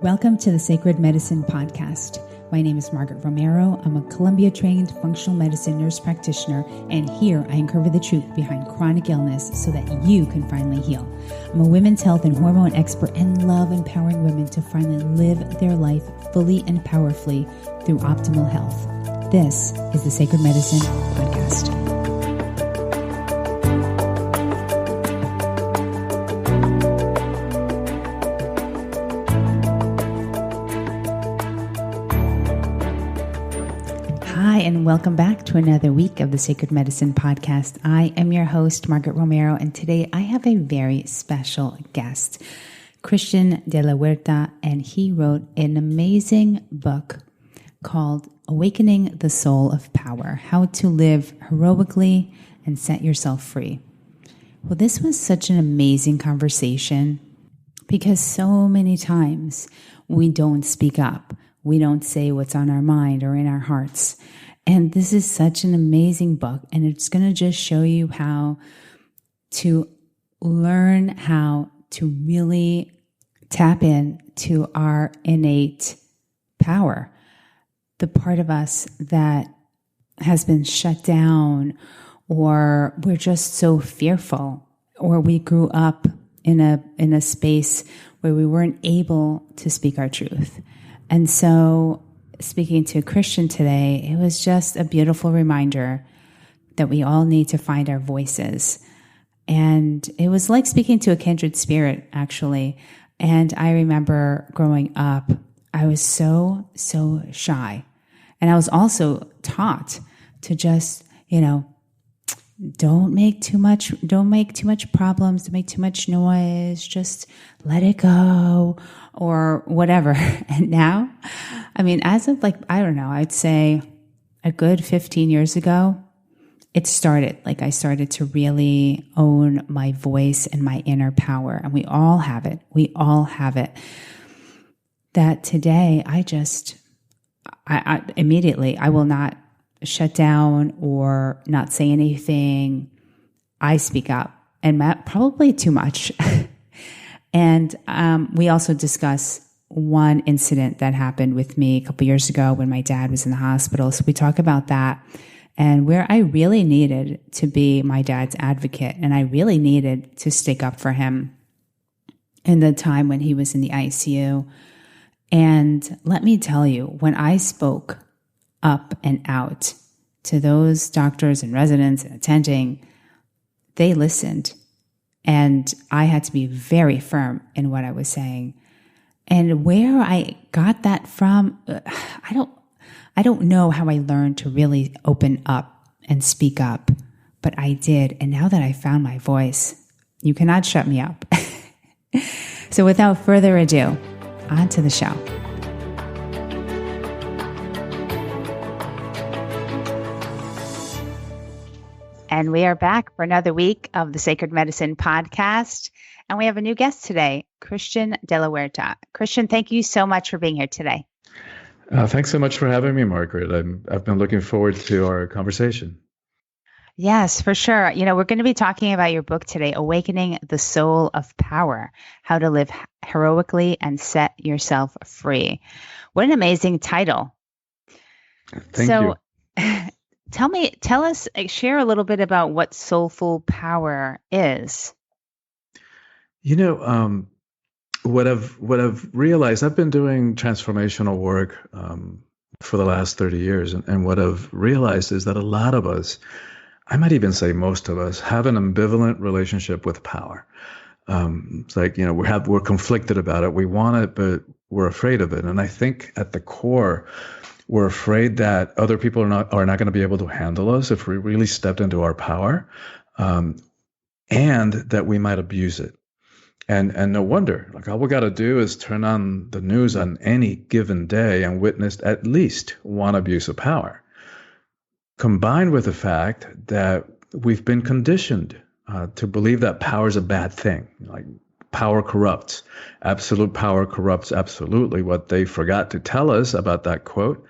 Welcome to the Sacred Medicine Podcast. My name is Margaret Romero. I'm a Columbia-trained functional medicine nurse practitioner, and here I uncover the truth behind chronic illness so that you can finally heal. I'm a women's health and hormone expert and love empowering women to finally live their life fully and powerfully through optimal health. This is the Sacred Medicine Podcast. Hi, and welcome back to another week of the Sacred Medicine Podcast. I am your host, Margaret Romero, and today I have a very special guest, Christian de la Huerta, and he wrote an amazing book called Awakening the Soul of Power, How to Live Heroically and Set Yourself Free. Well, this was such an amazing conversation because so many times we don't speak up. We don't say what's on our mind or in our hearts. And this is such an amazing book, and it's going to just show you how to learn how to really tap into our innate power, the part of us that has been shut down, or we're just so fearful, or we grew up in a space where we weren't able to speak our truth. And so speaking to a Christian today, it was just a beautiful reminder that we all need to find our voices. And it was like speaking to a kindred spirit, actually. And I remember growing up, I was so shy. And I was also taught to just, don't make too much problems, don't make too much noise, just let it go or whatever. And now, as of I'd say a good 15 years ago, it started. I started to really own my voice and my inner power. And we all have it. We all have it. That today, I immediately, I will not shut down or not say anything. I speak up, and probably too much. And we also discuss one incident that happened with me a couple years ago when my dad was in the hospital. So we talk about that and where I really needed to be my dad's advocate, and I really needed to stick up for him in the time when he was in the ICU. And let me tell you, when I spoke up and out to those doctors and residents and attending, they listened. And I had to be very firm in what I was saying. And where I got that from, I don't know how I learned to really open up and speak up, but I did. And now that I found my voice, you cannot shut me up. So without further ado, on to the show. And we are back for another week of the Sacred Medicine Podcast. And we have a new guest today, Christian de la Huerta. Christian, thank you so much for being here today. Thanks so much for having me, Margaret. I've been looking forward to our conversation. Yes, for sure. We're going to be talking about your book today, Awakening the Soul of Power, How to Live Heroically and Set Yourself Free. What an amazing title. Thank you. Tell us, share a little bit about what soulful power is. What I've realized, I've been doing transformational work for the last 30 years. And what I've realized is that a lot of us, I might even say most of us, have an ambivalent relationship with power. It's like, we're conflicted about it. We want it, but we're afraid of it. And I think at the core, we're afraid that other people are not going to be able to handle us if we really stepped into our power, and that we might abuse it. And no wonder, all we got to do is turn on the news on any given day and witness at least one abuse of power, combined with the fact that we've been conditioned to believe that power is a bad thing. Power corrupts. Absolute power corrupts absolutely. What they forgot to tell us about that quote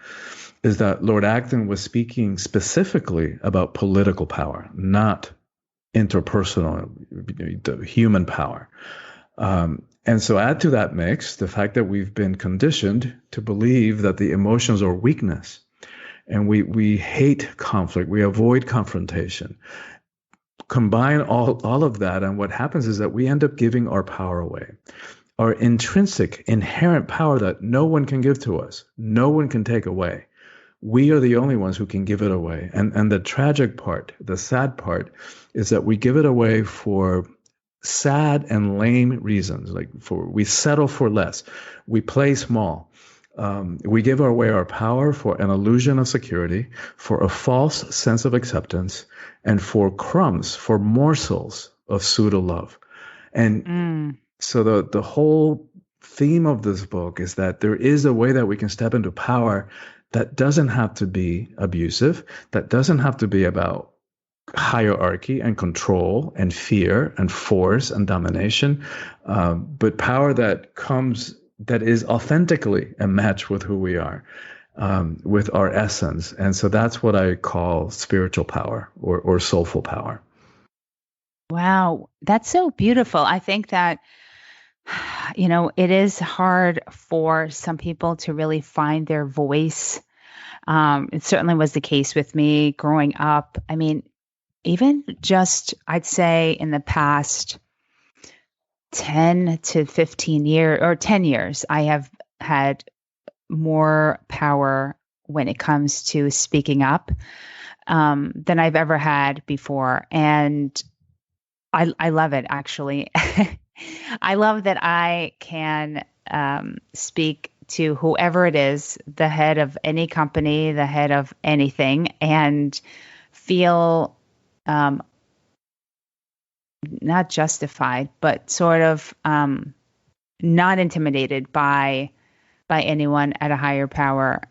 is that Lord Acton was speaking specifically about political power, not interpersonal, the human power. And so add to that mix the fact that we've been conditioned to believe that the emotions are weakness. And we hate conflict. We avoid confrontation. Combine all of that, and what happens is that we end up giving our power away. Our intrinsic, inherent power that no one can give to us, no one can take away. We are the only ones who can give it away. And the tragic part, the sad part, is that we give it away for sad and lame reasons. We settle for less. We play small. We give away our power for an illusion of security, for a false sense of acceptance, and for crumbs, for morsels of pseudo love. And so the whole theme of this book is that there is a way that we can step into power that doesn't have to be abusive, that doesn't have to be about hierarchy and control and fear and force and domination, but power that is authentically a match with who we are, with our essence. And so that's what I call spiritual power or soulful power. Wow, that's so beautiful. I think that, it is hard for some people to really find their voice. It certainly was the case with me growing up. I mean, even just, I'd say in the past 10 to 15 years or 10 years, I have had more power when it comes to speaking up than I've ever had before. And I love it, actually. I love that I can speak to whoever it is, the head of any company, the head of anything, and feel not justified, but sort of not intimidated by anyone at a higher power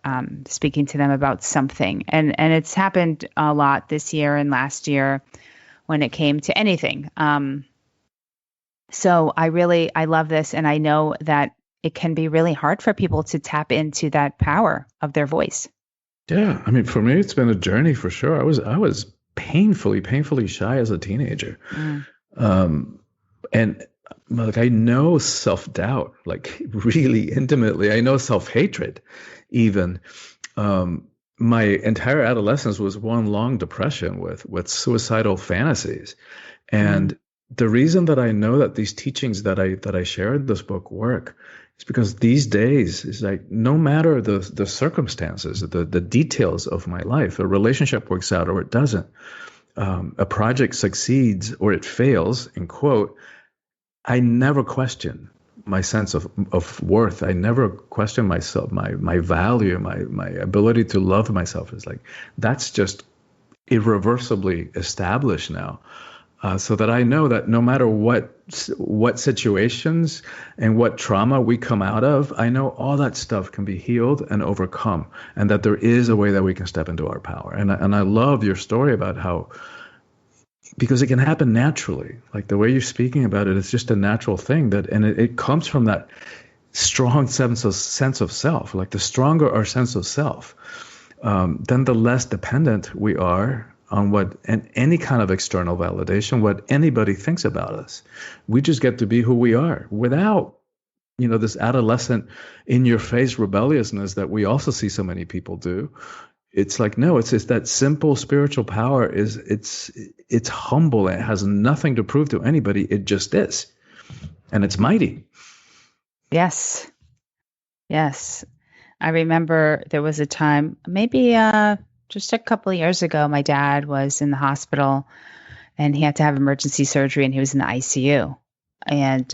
speaking to them about something. And it's happened a lot this year and last year when it came to anything. So I love this, and I know that it can be really hard for people to tap into that power of their voice. Yeah, I mean, for me, it's been a journey for sure. I was painfully shy as a teenager. And I know self-doubt, really intimately. I know self-hatred even. My entire adolescence was one long depression with suicidal fantasies. And the reason that I know that these teachings that I share in this book work is because these days is no matter the circumstances, the details of my life, a relationship works out or it doesn't, a project succeeds or it fails, in quote, I never question my sense of worth. I never question myself, my value, my ability to love myself is that's just irreversibly established now. So that I know that no matter what situations and what trauma we come out of, I know all that stuff can be healed and overcome, and that there is a way that we can step into our power. And I love your story about how, because it can happen naturally, the way you're speaking about it, it's just a natural thing and it comes from that strong sense of self. The stronger our sense of self, then the less dependent we are on any kind of external validation, what anybody thinks about us. We just get to be who we are without, this adolescent in-your-face rebelliousness that we also see so many people do. It's no, it's that simple spiritual power it's humble. It has nothing to prove to anybody. It just is. And it's mighty. Yes. Yes. I remember there was a time, maybe just a couple of years ago, my dad was in the hospital and he had to have emergency surgery and he was in the ICU. And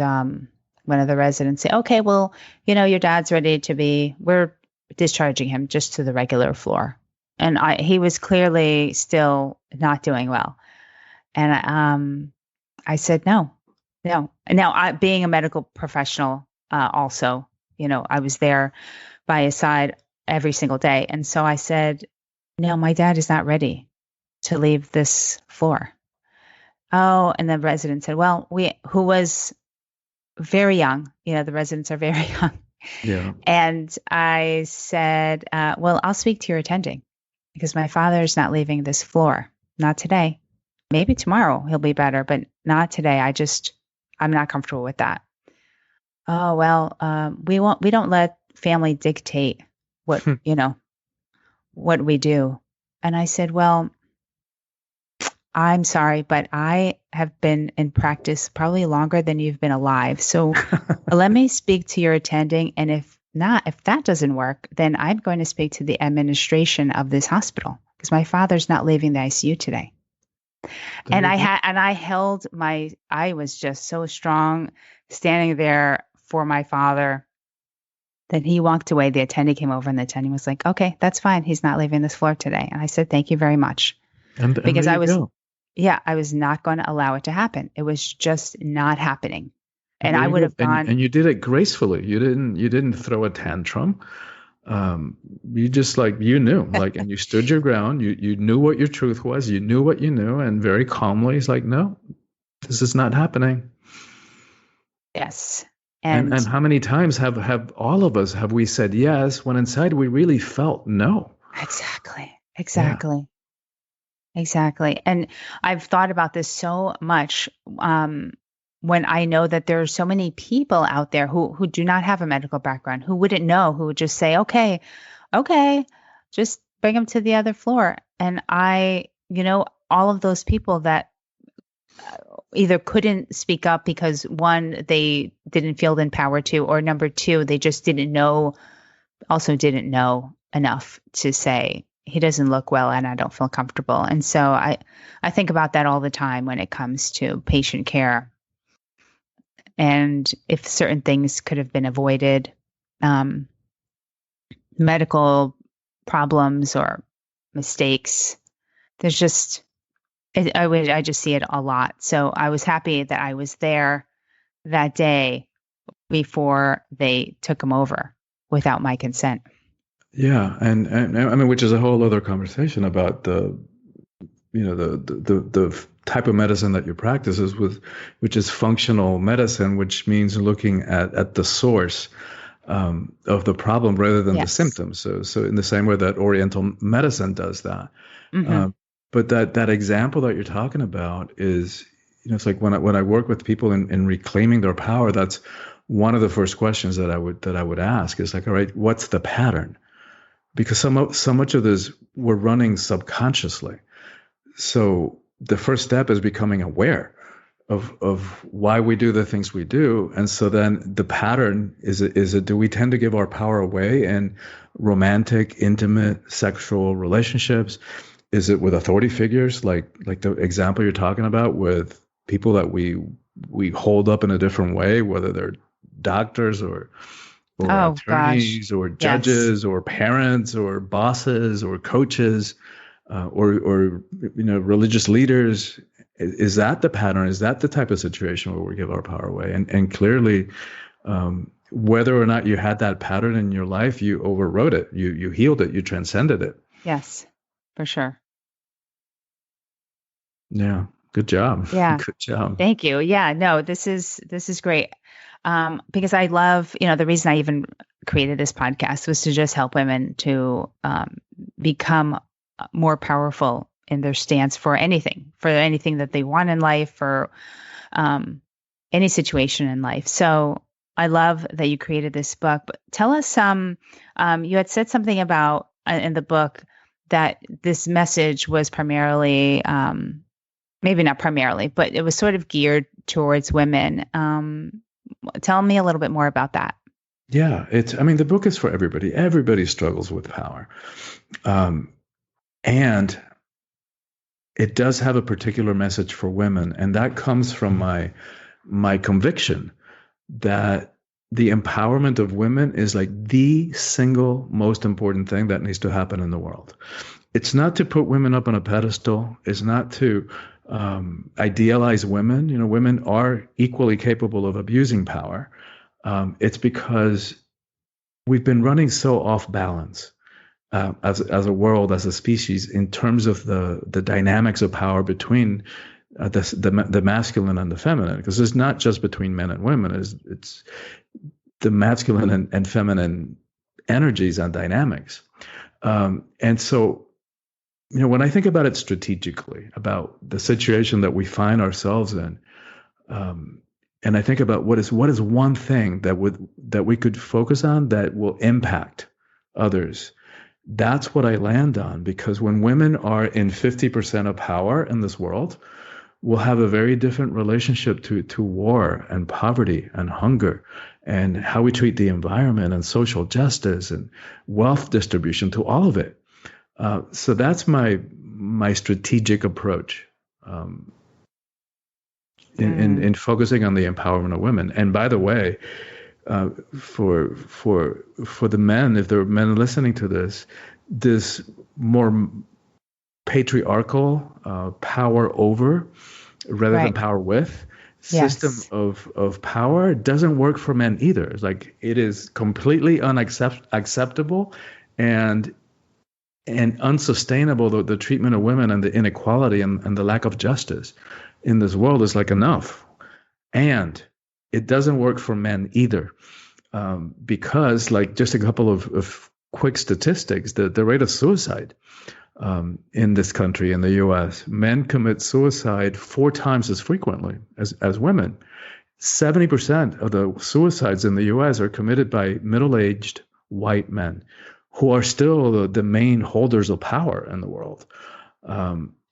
one of the residents said, okay, well, your dad's ready we're discharging him just to the regular floor. And he was clearly still not doing well. And I said, no. Now, being a medical professional also, I was there by his side every single day. And so I said, no, my dad is not ready to leave this floor. Oh, and the resident said, well, who was very young, the residents are very young. Yeah. And I said, well, I'll speak to your attending because my father's not leaving this floor. Not today. Maybe tomorrow he'll be better, but not today. I'm not comfortable with that. oh, well, we don't let family dictate what, what we do. And I said, well, I'm sorry, but I have been in practice probably longer than you've been alive. So let me speak to your attending. And if that doesn't work, then I'm going to speak to the administration of this hospital because my father's not leaving the ICU today. And I was just so strong standing there for my father. Then he walked away. The attending came over and the attending was like, okay, that's fine. He's not leaving this floor today. And I said, thank you very much. Because there you go. I was not going to allow it to happen. It was just not happening. And There I you would go. have gone. And you did it gracefully. You didn't throw a tantrum. You just and you stood your ground. You knew what your truth was. You knew what you knew, and very calmly, it's like, no, this is not happening. Yes. And how many times have all of us have we said yes when inside we really felt no? Exactly. Yeah. Exactly. And I've thought about this so much when I know that there are so many people out there who do not have a medical background, who wouldn't know, who would just say, okay, just bring them to the other floor. And all of those people that either couldn't speak up because one, they didn't feel empowered to, or number two, they just didn't know enough to say, he doesn't look well and I don't feel comfortable. And so I think about that all the time when it comes to patient care. And if certain things could have been avoided, medical problems or mistakes, I just see it a lot. So I was happy that I was there that day before they took him over without my consent. Yeah, and I mean, which is a whole other conversation about the type of medicine that you practice which is functional medicine, which means looking at the source of the problem rather than the symptoms. So in the same way that Oriental medicine does that. Mm-hmm. But that example that you're talking about is, it's like when I work with people in reclaiming their power, that's one of the first questions that I would ask is like, all right, what's the pattern? Because so much of this we're running subconsciously. So the first step is becoming aware of why we do the things we do. And so then the pattern is do we tend to give our power away in romantic, intimate, sexual relationships? Is it with authority figures like the example you're talking about, with people that we hold up in a different way, whether they're doctors or attorneys or judges or parents or bosses or coaches or religious leaders? Is that the pattern? Is that the type of situation where we give our power away? And clearly, whether or not you had that pattern in your life, you overrode it, you healed it, you transcended it. Yes, for sure. Yeah. Good job. Yeah. Good job. Thank you. Yeah, no, this is great. Because I love, the reason I even created this podcast was to just help women to become more powerful in their stance for anything that they want in life, for any situation in life. So I love that you created this book. But tell us, you had said something about in the book that this message was primarily, maybe not primarily, but it was sort of geared towards women. Tell me a little bit more about that. Yeah, the book is for everybody. Everybody struggles with power. And it does have a particular message for women. And that comes from my conviction that the empowerment of women is like the single most important thing that needs to happen in the world. It's not to put women up on a pedestal. It's not to idealize women. Women are equally capable of abusing power. It's because we've been running so off balance as a world, as a species, in terms of the dynamics of power between the masculine and the feminine. Because it's not just between men and women. It's the masculine and feminine energies and dynamics. And so, when I think about it strategically, about the situation that we find ourselves in, and I think about what is one thing that we could focus on that will impact others. That's what I land on, because when women are in 50% of power in this world, we'll have a very different relationship to war and poverty and hunger and how we treat the environment and social justice and wealth distribution, to all of it. So that's my strategic approach in focusing on the empowerment of women. And by the way, for the men, if there are men listening to this more patriarchal power over rather than power with system of power doesn't work for men either. It's like, it is completely unacceptable and unsustainable, the treatment of women and the inequality and the lack of justice in this world is like enough. And it doesn't work for men either, because, like, just a couple of quick statistics, the rate of suicide in this country, in the U.S., men commit suicide 4 times as frequently as women. 70% of the suicides in the U.S. are committed by middle-aged white men who are still the main holders of power in the world.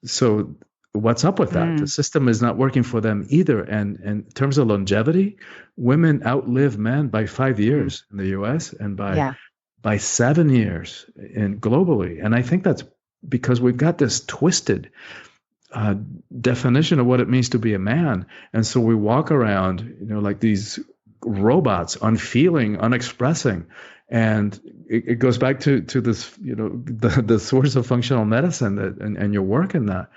So what's up with that? The system is not working for them either. And in terms of longevity, women outlive men by 5 years in the U.S. and by 7 years globally. And I think that's because we've got this twisted definition of what it means to be a man. And so we walk around, like these robots, unfeeling, unexpressing. And it goes back to this, the source of functional medicine and your work in that,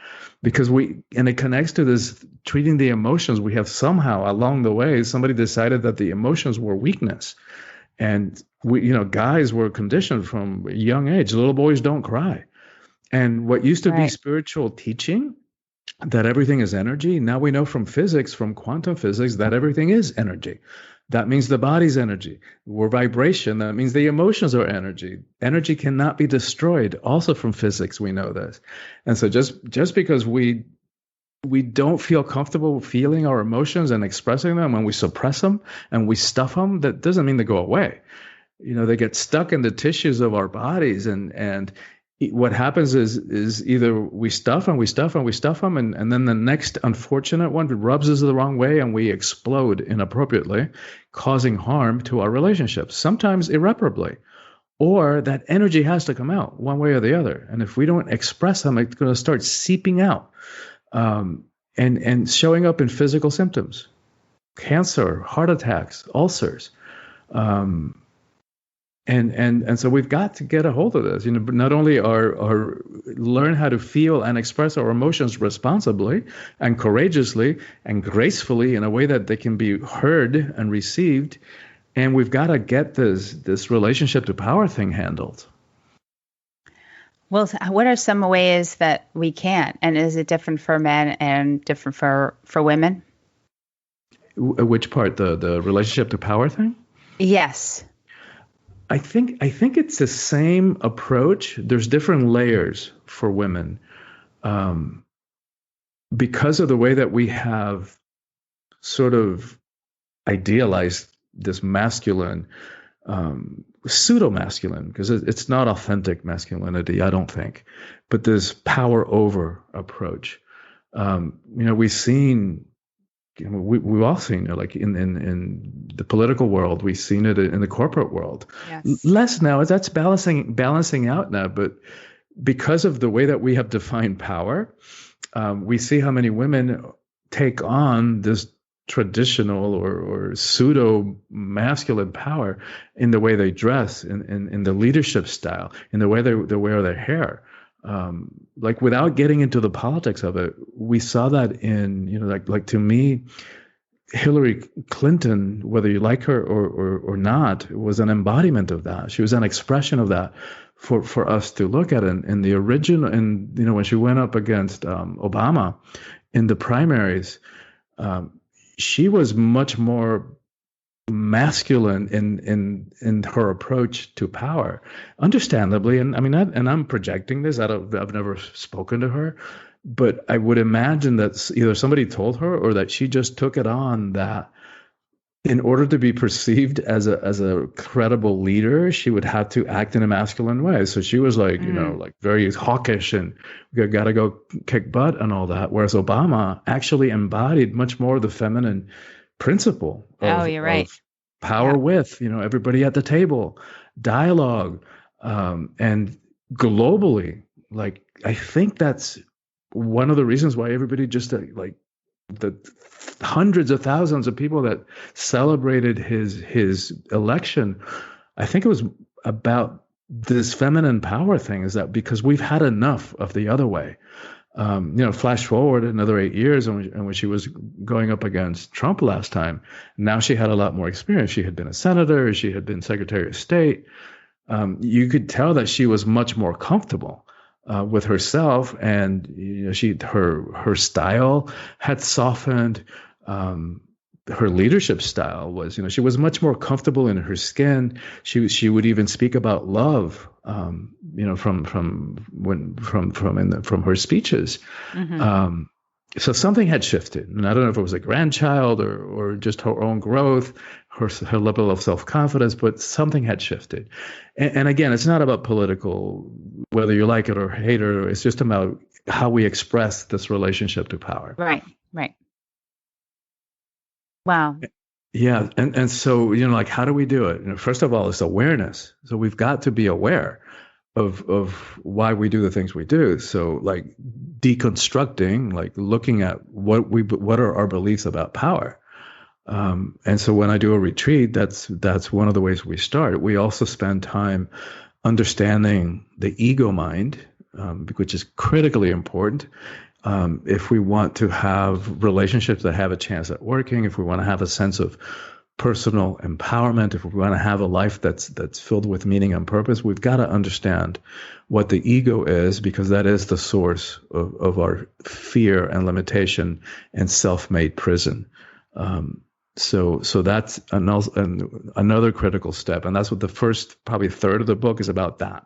because it connects to this treating the emotions. We have somehow along the way, somebody decided that the emotions were weakness. And guys were conditioned from a young age. Little boys don't cry. And what used to be spiritual teaching, that everything is energy, now we know from physics, from quantum physics, that everything is energy. That means the body's energy. We're vibration. That means the emotions are energy. Energy cannot be destroyed. Also from physics, we know this. And so just because we don't feel comfortable feeling our emotions and expressing them, when we suppress them and we stuff them, that doesn't mean they go away. They get stuck in the tissues of our bodies, and what happens is either we stuff and we stuff and we stuff them, and then the next unfortunate one rubs us the wrong way and we explode inappropriately, causing harm to our relationships, sometimes irreparably. Or that energy has to come out one way or the other. And if we don't express them, it's going to start seeping out and showing up in physical symptoms, cancer, heart attacks, ulcers. And so we've got to get a hold of this. Not only learn how to feel and express our emotions responsibly and courageously and gracefully in a way that they can be heard and received, and we've got to get this relationship to power thing handled. Well, what are some ways that we can't? And is it different for men and different for women? Which part? The relationship to power thing? Yes. I think it's the same approach. There's different layers for women, because of the way that we have sort of idealized this masculine, pseudo-masculine, because it's not authentic masculinity, I don't think, but this power over approach. We've seen. We've all seen it, like in the political world. We've seen it in the corporate world. Yes. Less now. That's balancing out now. But because of the way that we have defined power, we see how many women take on this traditional or pseudo masculine power in the way they dress, in the leadership style, in the way they wear their hair. Like, without getting into the politics of it, we saw that in, like to me, Hillary Clinton, whether you like her or not, was an embodiment of that. She was an expression of that for us to look at. In the original, and when she went up against Obama in the primaries, she was much more masculine in her approach to power, understandably. And I mean, I'm projecting this. I've never spoken to her, but I would imagine that either somebody told her or that she just took it on that in order to be perceived as a credible leader, she would have to act in a masculine way. So she was like, like very hawkish and got to go kick butt and all that. Whereas Obama actually embodied much more of the feminine principle you're right. of power with, everybody at the table, dialogue, and globally, like, I think that's one of the reasons why everybody just like the hundreds of thousands of people that celebrated his election. I think it was about this feminine power thing, is that because we've had enough of the other way. Flash forward another 8 years, and when she was going up against Trump last time, now she had a lot more experience. She had been a senator, she had been Secretary of State. You could tell that she was much more comfortable with herself, and her style had softened. Her leadership style was, she was much more comfortable in her skin. She would even speak about love, from her speeches. Mm-hmm. So something had shifted, and I don't know if it was a grandchild or just her own growth, her level of self-confidence, but something had shifted. And again, it's not about political, whether you like it or hate it. It's just about how we express this relationship to power. Right. Wow. Yeah. And so, like, how do we do it? First of all, it's awareness. So we've got to be aware of why we do the things we do. So, like, deconstructing, like looking at what are our beliefs about power. And so when I do a retreat, that's one of the ways we start. We also spend time understanding the ego mind, which is critically important. If we want to have relationships that have a chance at working, if we want to have a sense of personal empowerment, if we want to have a life that's filled with meaning and purpose, we've got to understand what the ego is, because that is the source of our fear and limitation and self-made prison. So that's another critical step. And that's what the first probably third of the book is about, that.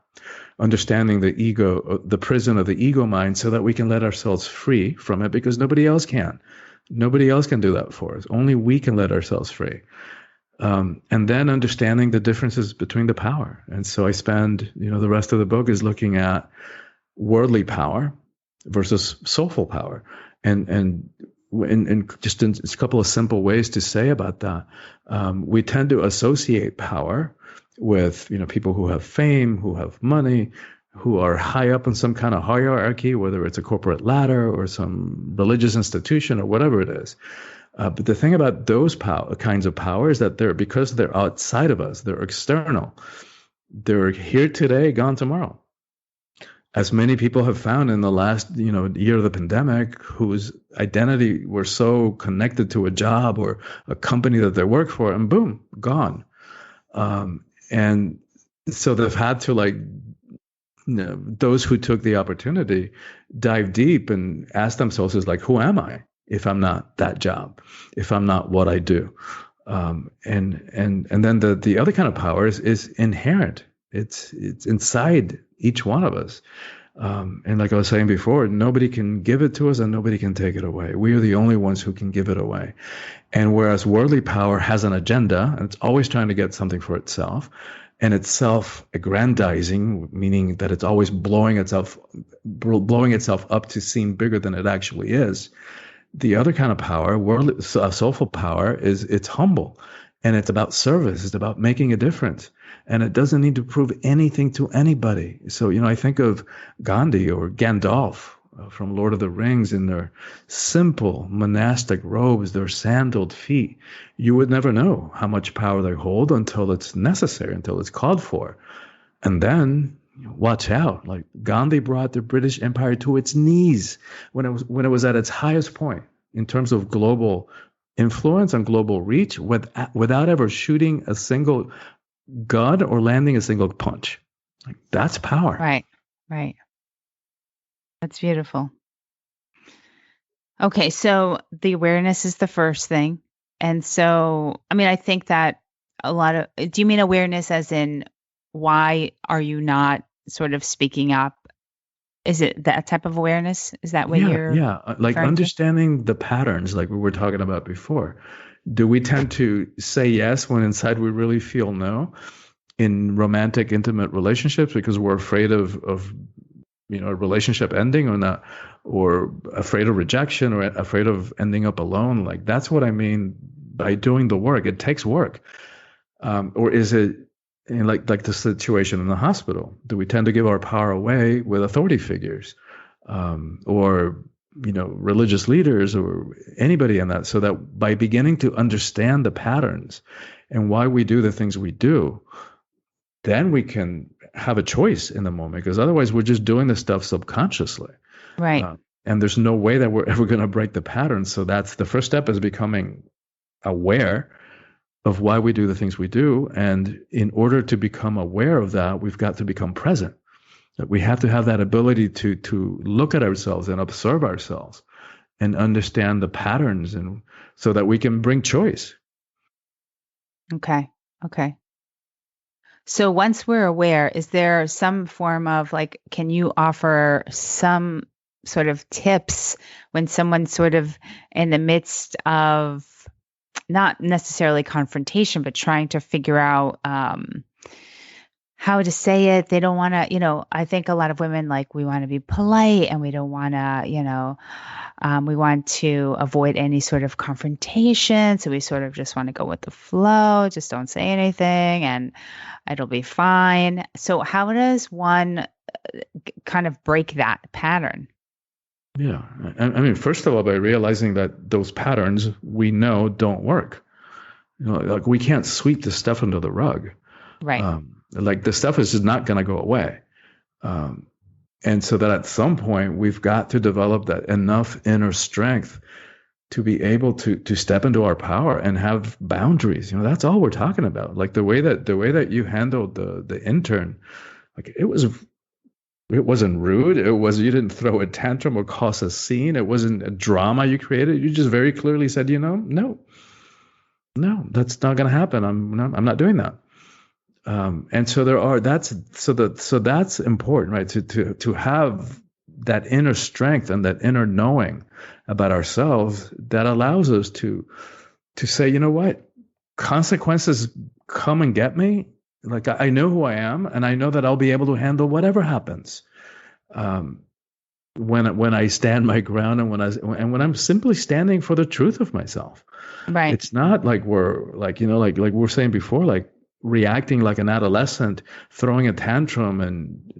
Understanding the ego, the prison of the ego mind, so that we can let ourselves free from it, because nobody else can. Nobody else can do that for us. Only we can let ourselves free. And then understanding the differences between the power. And so I spend, the rest of the book is looking at worldly power versus soulful power. And just in a couple of simple ways to say about that, we tend to associate power with, people who have fame, who have money, who are high up in some kind of hierarchy, whether it's a corporate ladder or some religious institution or whatever it is. But the thing about those kinds of power is that because they're outside of us, they're external. They're here today, gone tomorrow. As many people have found in the last, year of the pandemic, whose identity were so connected to a job or a company that they work for, and boom, gone. And so they've had to, those who took the opportunity dive deep and ask themselves, who am I if I'm not that job, if I'm not what I do? And then the other kind of power is inherent. It's inside each one of us. And like I was saying before, nobody can give it to us and nobody can take it away. We are the only ones who can give it away. And whereas worldly power has an agenda, and it's always trying to get something for itself, and it's self-aggrandizing, meaning that it's always blowing itself up to seem bigger than it actually is. The other kind of power, soulful power, it's humble, and it's about service. It's about making a difference. And it doesn't need to prove anything to anybody. So, I think of Gandhi or Gandalf from Lord of the Rings in their simple monastic robes, their sandaled feet. You would never know how much power they hold until it's necessary, until it's called for. And then, watch out. Like, Gandhi brought the British Empire to its knees when it was at its highest point in terms of global influence and global reach, without ever shooting a single gun or landing a single punch. Like, that's power. Right. That's beautiful. Okay, so the awareness is the first thing. And so, I think that do you mean awareness as in, why are you not sort of speaking up? Is it that type of awareness? Is that what you're like understanding the patterns, like we were talking about before? Do we tend to say yes when inside we really feel no in romantic, intimate relationships because we're afraid of a relationship ending or not, or afraid of rejection or afraid of ending up alone? Like, that's what I mean by doing the work. It takes work. Or is it like the situation in the hospital? Do we tend to give our power away with authority figures, or religious leaders or anybody in that? So that by beginning to understand the patterns and why we do the things we do, then we can have a choice in the moment, because otherwise we're just doing this stuff subconsciously. Right. And there's no way that we're ever going to break the pattern. So that's the first step, is becoming aware of why we do the things we do. And in order to become aware of that, we've got to become present. That we have to have that ability to look at ourselves and observe ourselves and understand the patterns, and so that we can bring choice. Okay. So once we're aware, is there some form of, like, can you offer some sort of tips when someone's sort of in the midst of not necessarily confrontation, but trying to figure out how to say it? They don't want to, I think a lot of women, like, we want to be polite and we don't want to, we want to avoid any sort of confrontation. So we sort of just want to go with the flow, just don't say anything and it'll be fine. So how does one kind of break that pattern? Yeah. I mean, first of all, by realizing that those patterns we know don't work. Like, we can't sweep the stuff under the rug. Right. Like, the stuff is just not going to go away. And so that at some point we've got to develop that enough inner strength to be able to step into our power and have boundaries. That's all we're talking about. Like, the way that you handled the intern, like, it wasn't rude. You didn't throw a tantrum or cause a scene. It wasn't a drama you created. You just very clearly said, no, that's not going to happen. I'm not doing that. And so that's important, right? To have that inner strength and that inner knowing about ourselves that allows us to say, you know what, consequences come and get me. Like, I know who I am, and I know that I'll be able to handle whatever happens. When I stand my ground, and when I'm simply standing for the truth of myself. Right. It's not like we're like we were saying before, like reacting like an adolescent, throwing a tantrum and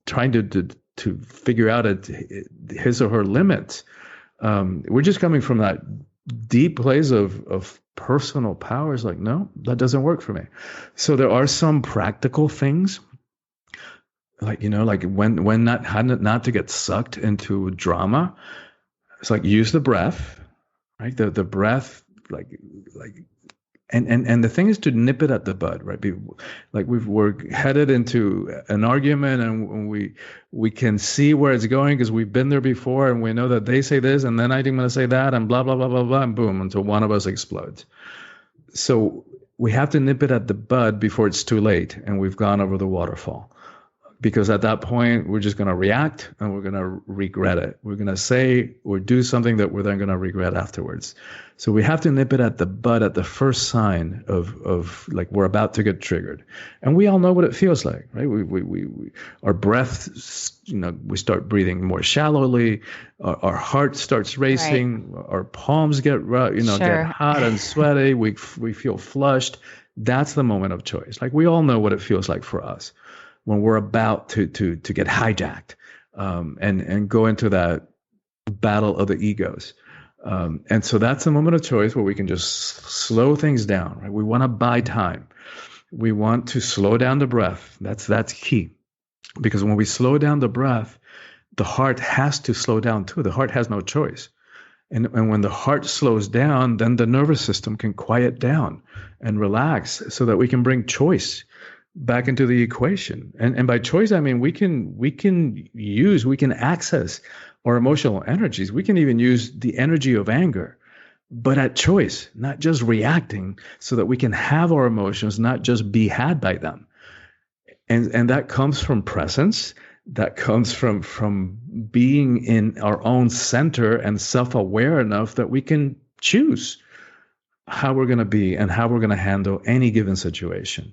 trying to figure out his or her limits. We're just coming from that deep place of personal power. Is like, no, that doesn't work for me. So there are some practical things, like when not to get sucked into drama. It's like, use the breath, right? The breath, like. And the thing is to nip it at the bud, right? Like, we're headed into an argument, and we can see where it's going because we've been there before, and we know that they say this, and then I'm going to say that, and blah, blah, blah, blah, blah, and boom, until one of us explodes. So we have to nip it at the bud before it's too late and we've gone over the waterfall. Because at that point, we're just going to react and we're going to regret it. We're going to say or do something that we're then going to regret afterwards. So we have to nip it at the bud, at the first sign of like we're about to get triggered. And we all know what it feels like, right? Our breath, we start breathing more shallowly. Our heart starts racing. Right. Our palms get, get hot and sweaty. We feel flushed. That's the moment of choice. Like, we all know what it feels like for us when we're about to get hijacked and go into that battle of the egos. And so that's a moment of choice where we can just slow things down, right? We want to buy time. We want to slow down the breath. That's key. Because when we slow down the breath, the heart has to slow down too. The heart has no choice. And when the heart slows down, then the nervous system can quiet down and relax so that we can bring choice back into the equation. And by choice, I mean we can access our emotional energies. We can even use the energy of anger, but at choice, not just reacting, so that we can have our emotions, not just be had by them. And that comes from presence. That comes from being in our own center and self-aware enough that we can choose. how we're going to be and how we're going to handle any given situation.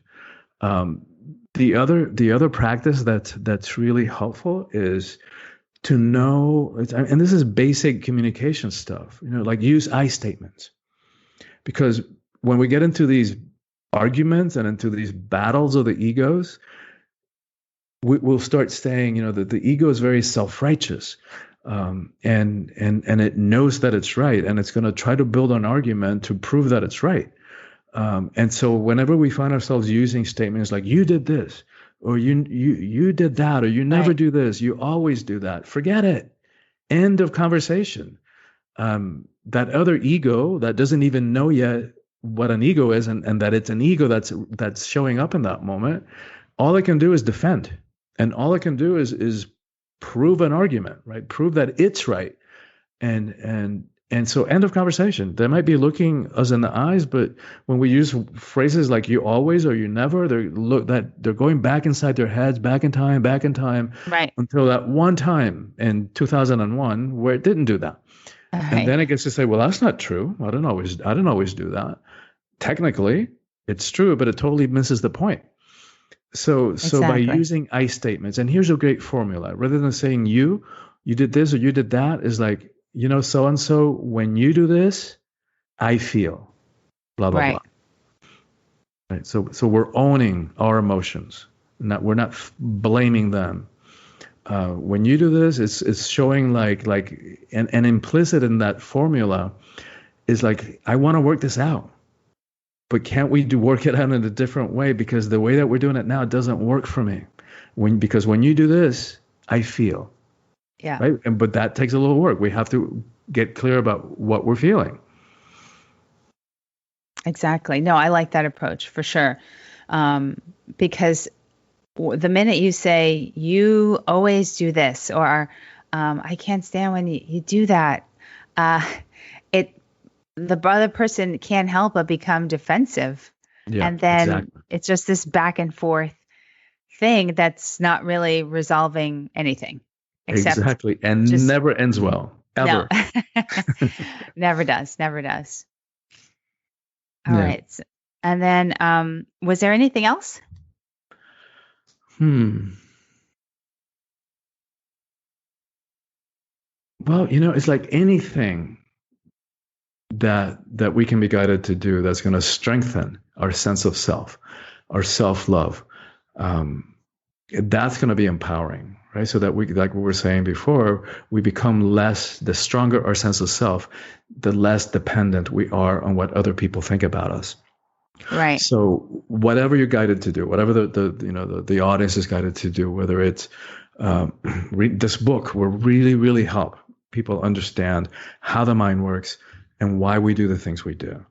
The other practice that's really helpful is to know, and this is basic communication stuff, like use I statements. Because when we get into these arguments and into these battles of the egos, we'll start saying, that the ego is very self-righteous, and it knows that it's right, and it's going to try to build an argument to prove that it's right. And so whenever we find ourselves using statements like "you did this," or "you did that," or "you never do this," "you always do that," forget it. End of conversation. That other ego that doesn't even know yet what an ego is, and that it's an ego that's showing up in that moment, all it can do is defend. And all it can do is prove an argument, right? Prove that it's right. And so end of conversation. They might be looking us in the eyes, but when we use phrases like "you always" or "you never," they're going back inside their heads, back in time, right, until that one time in 2001 where it didn't do that. Right. And then it gets to say, well, that's not true. I didn't always do that. Technically, it's true, but it totally misses the point. So by using I statements, and here's a great formula, rather than saying you did this or you did that, is like, so-and-so, when you do this, I feel blah, blah, blah. Right. So we're owning our emotions. We're not blaming them. When you do this, it's showing like and implicit in that formula is like, I want to work this out. But can't we work it out in a different way? Because the way that we're doing it now doesn't work for me. Because when you do this, I feel. Yeah. Right. But that takes a little work. We have to get clear about what we're feeling. Exactly. No, I like that approach for sure. Because the minute you say, "you always do this," or "I can't stand when you do that," the other person can't help but become defensive. Yeah, and then It's just this back and forth thing that's not really resolving anything. Exactly. And never ends well. Ever. No. Never does. All right. And then was there anything else? Well, it's like anything that we can be guided to do that's going to strengthen our sense of self, our self-love. That's going to be empowering, right? So that we, like we were saying before, we become the stronger our sense of self, the less dependent we are on what other people think about us. Right. So whatever you're guided to do, whatever the audience is guided to do, whether it's read this book will really, really help people understand how the mind works and why we do the things we do.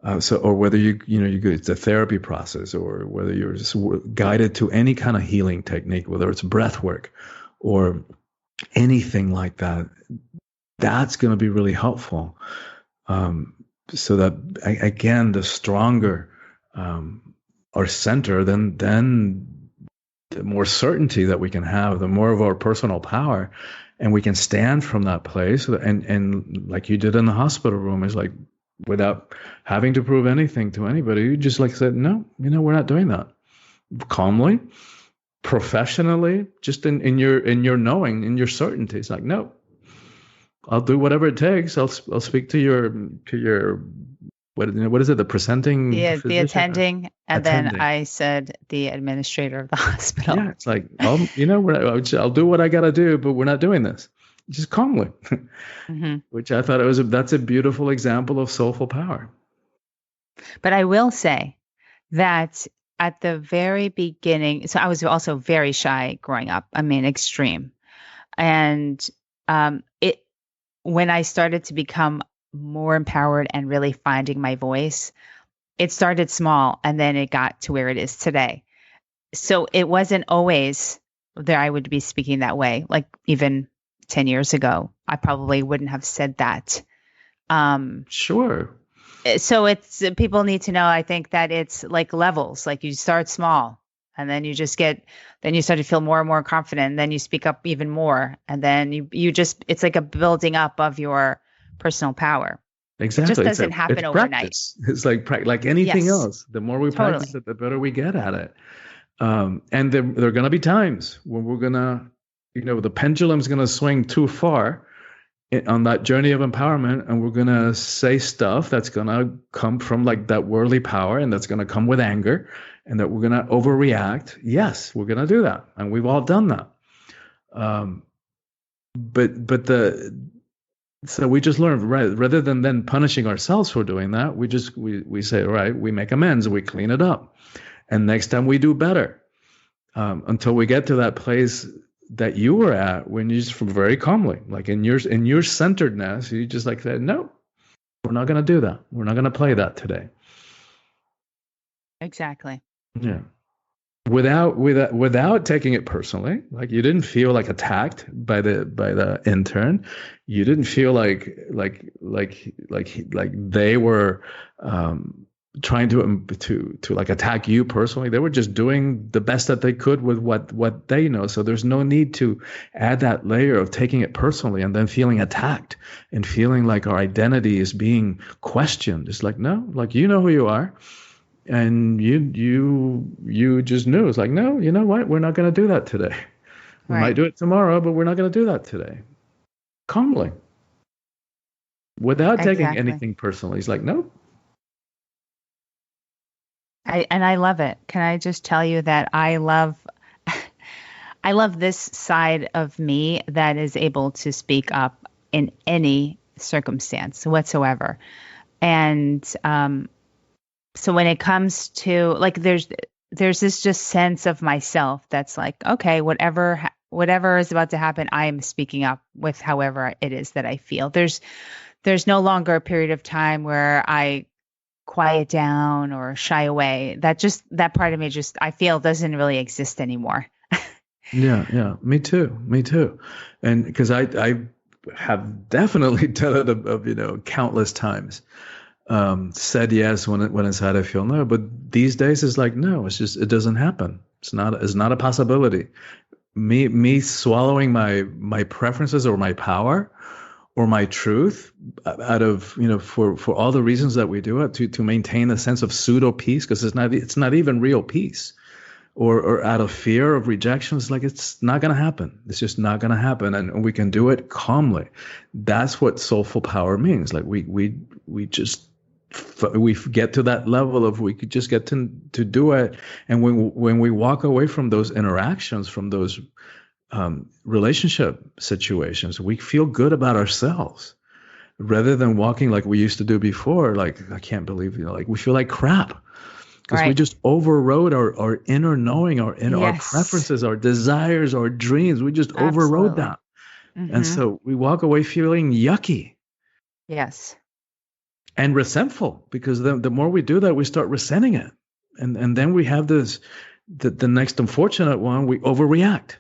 Or whether it's a therapy process, or whether you're just guided to any kind of healing technique, whether it's breath work or anything like that, that's going to be really helpful. So that, again, the stronger our center, then the more certainty that we can have, the more of our personal power, and we can stand from that place. And like you did in the hospital room, is like, without having to prove anything to anybody, you just said, no, we're not doing that. Calmly, professionally, just in your knowing, in your certainty. It's like, no, I'll do whatever it takes. I'll speak to your what is it? The presenting, the attending, and then I said the administrator of the hospital. Yeah, it's like, I'll do what I got to do, but we're not doing this. Just calmly, which I thought that's a beautiful example of soulful power. But I will say that at the very beginning, so I was also very shy growing up. I mean, extreme. And when I started to become more empowered and really finding my voice, it started small and then it got to where it is today. So it wasn't always that I would be speaking that way. Like even 10 years ago, I probably wouldn't have said that. Sure. So people need to know, I think, that it's like levels, like you start small and then you start to feel more and more confident. And then you speak up even more. And then you just, it's like a building up of your personal power. Exactly. It just doesn't happen overnight. Practice. It's like anything Yes, else. The more we totally. practice it, the better we get at it. And there are going to be times when we're going to, the pendulum's going to swing too far on that journey of empowerment, and we're going to say stuff that's going to come from like that worldly power, and that's going to come with anger, and that we're going to overreact. Yes, we're going to do that, and we've all done that. So we just learn, right, rather than then punishing ourselves for doing that, we say, all right, we make amends, we clean it up, and next time we do better, until we get to that place that you were at when you just very calmly, like in your centeredness, you just like said, no, we're not going to do that. We're not going to play that today. Exactly. Yeah. Without taking it personally, like you didn't feel like attacked by the intern. You didn't feel like they were trying to like attack you personally. They were just doing the best that they could with what they know. So there's no need to add that layer of taking it personally and then feeling attacked and feeling like our identity is being questioned. It's like, no, like, you know who you are. And you just knew. It's like, no, you know what? We're not going to do that today. We might do it tomorrow, but we're not going to do that today. Calmly. Without taking anything personally. He's like, nope. I love it. Can I just tell you that I love this side of me that is able to speak up in any circumstance whatsoever. And so when it comes to like, there's this just sense of myself that's like, okay, whatever is about to happen, I am speaking up with however it is that I feel. There's no longer a period of time where I quiet down or shy away. That part of me I feel doesn't really exist anymore. Yeah. Me too. And because I have definitely done it of countless times. Said yes when inside I feel no, but these days it's like, no, it's just, it doesn't happen. It's not a possibility. Me swallowing my preferences or my power or my truth out of, for all the reasons that we do it, to maintain a sense of pseudo peace, because it's not even real peace, or out of fear of rejection. It's like, it's not going to happen. It's just not going to happen. And we can do it calmly. That's what soulful power means. Like we get to that level of, we could just get to do it. And when we walk away from those interactions, from those relationship situations, we feel good about ourselves, rather than walking like we used to do before. Like, I can't believe, like we feel like crap because we just overrode our inner knowing, our preferences, our desires, our dreams. We just overrode that. Mm-hmm. And so we walk away feeling yucky. Yes. And resentful, because the more we do that, we start resenting it. And then we have the next unfortunate one, we overreact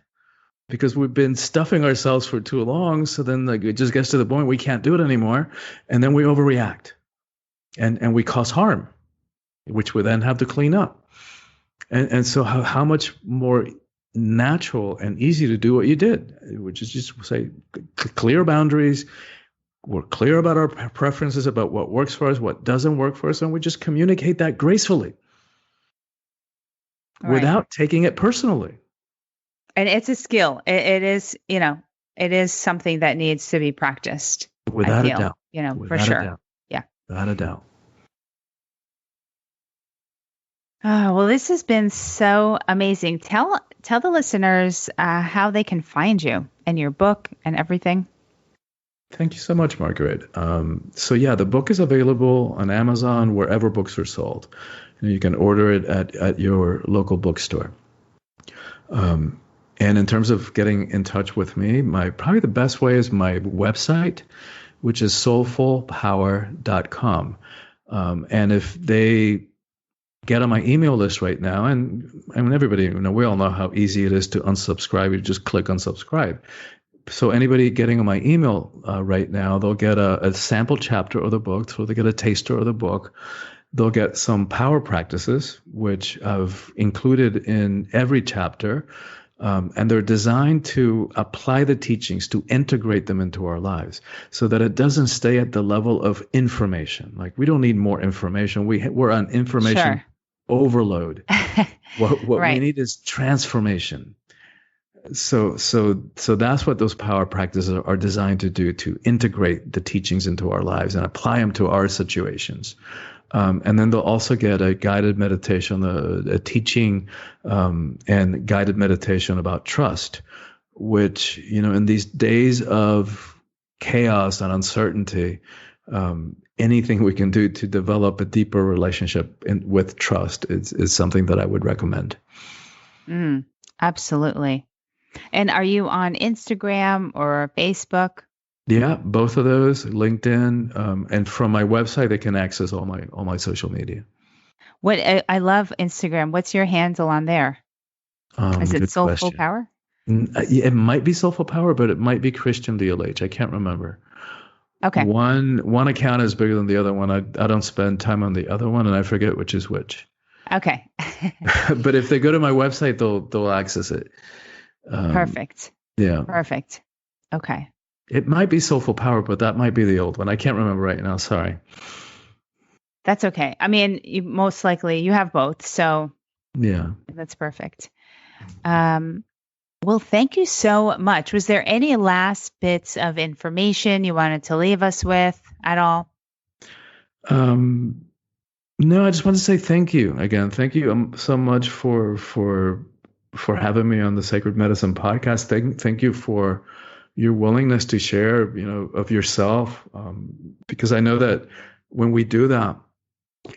because we've been stuffing ourselves for too long. So then like it just gets to the point we can't do it anymore. And then we overreact and we cause harm, which we then have to clean up. And so how much more natural and easy to do what you did, which is just say clear boundaries. We're clear about our preferences, about what works for us, what doesn't work for us, and we just communicate that gracefully without taking it personally. And it's a skill. It is, it is something that needs to be practiced. Without a doubt. For sure. Yeah. Without a doubt. Oh, well, this has been so amazing. Tell the listeners how they can find you and your book and everything. Thank you so much, Margaret. The book is available on Amazon, wherever books are sold. You can order it at your local bookstore. And in terms of getting in touch with me, probably the best way is my website, which is soulfulpower.com. And if they get on my email list right now, and I mean, everybody, we all know how easy it is to unsubscribe. You just click unsubscribe. So anybody getting on my email right now, they'll get a sample chapter of the book, so they get a taster of the book. They'll get some power practices, which I've included in every chapter, And they're designed to apply the teachings, to integrate them into our lives so that it doesn't stay at the level of information. Like, we don't need more information. We're on information overload. What Right. we need is transformation. So that's what those power practices are designed to do, to integrate the teachings into our lives and apply them to our situations. And then they'll also get a guided meditation, a teaching and guided meditation about trust, which, in these days of chaos and uncertainty, anything we can do to develop a deeper relationship with trust is something that I would recommend. Absolutely. And are you on Instagram or Facebook? Yeah, both of those, LinkedIn, and from my website, they can access all my social media. What I love Instagram. What's your handle on there? Is it Soulful Power? It might be Soulful Power, but it might be Christian DLH. I can't remember. Okay. One account is bigger than the other one. I don't spend time on the other one, and I forget which is which. Okay. But if they go to my website, they'll access it. Perfect. Yeah. Perfect. Okay. It might be Soulful Power, but that might be the old one. I can't remember right now. Sorry. That's okay. I mean, most likely you have both, so yeah, that's perfect. Well, thank you so much. Was there any last bits of information you wanted to leave us with at all? No, I just want to say thank you again. Thank you so much for having me on the Sacred Medicine podcast. Thank you for your willingness to share, of yourself, because I know that when we do that,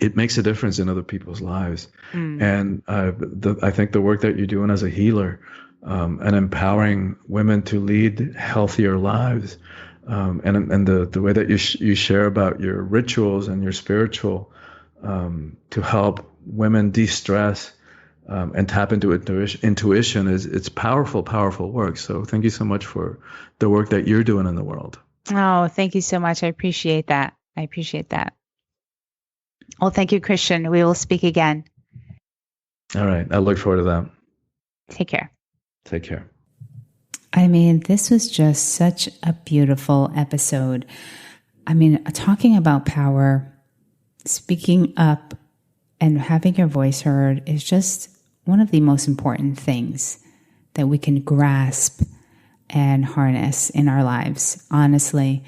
it makes a difference in other people's lives. And I think the work that you're doing as a healer and empowering women to lead healthier lives, and the way that you share about your rituals and your spiritual to help women de-stress and tap into intuition it's powerful work. So thank you so much for the work that you're doing in the world. Oh, thank you so much. I appreciate that. Well, thank you, Christian. We will speak again. All right. I look forward to that. Take care. Take care. I mean, this was just such a beautiful episode. I mean, talking about power, speaking up, and having your voice heard is just one of the most important things that we can grasp and harness in our lives, honestly,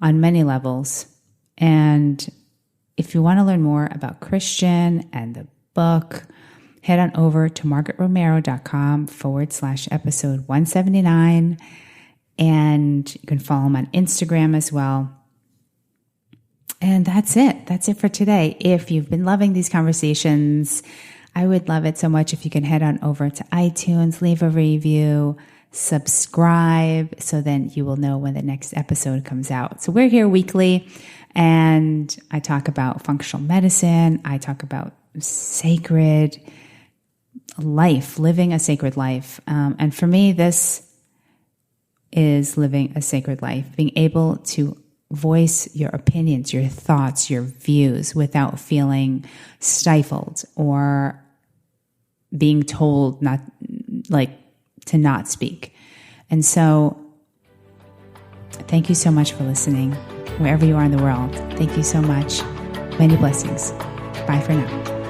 on many levels. And if you want to learn more about Christian and the book, head on over to margaretromero.com/episode 179. And you can follow him on Instagram as well. And that's it. That's it for today. If you've been loving these conversations, I would love it so much if you can head on over to iTunes, leave a review, subscribe, so then you will know when the next episode comes out. So we're here weekly, and I talk about functional medicine. I talk about sacred life, living a sacred life. And for me, this is living a sacred life, being able to voice your opinions, your thoughts, your views without feeling stifled or being told to not speak. And so thank you so much for listening, wherever you are in the world. Thank you so much. Many blessings. Bye for now.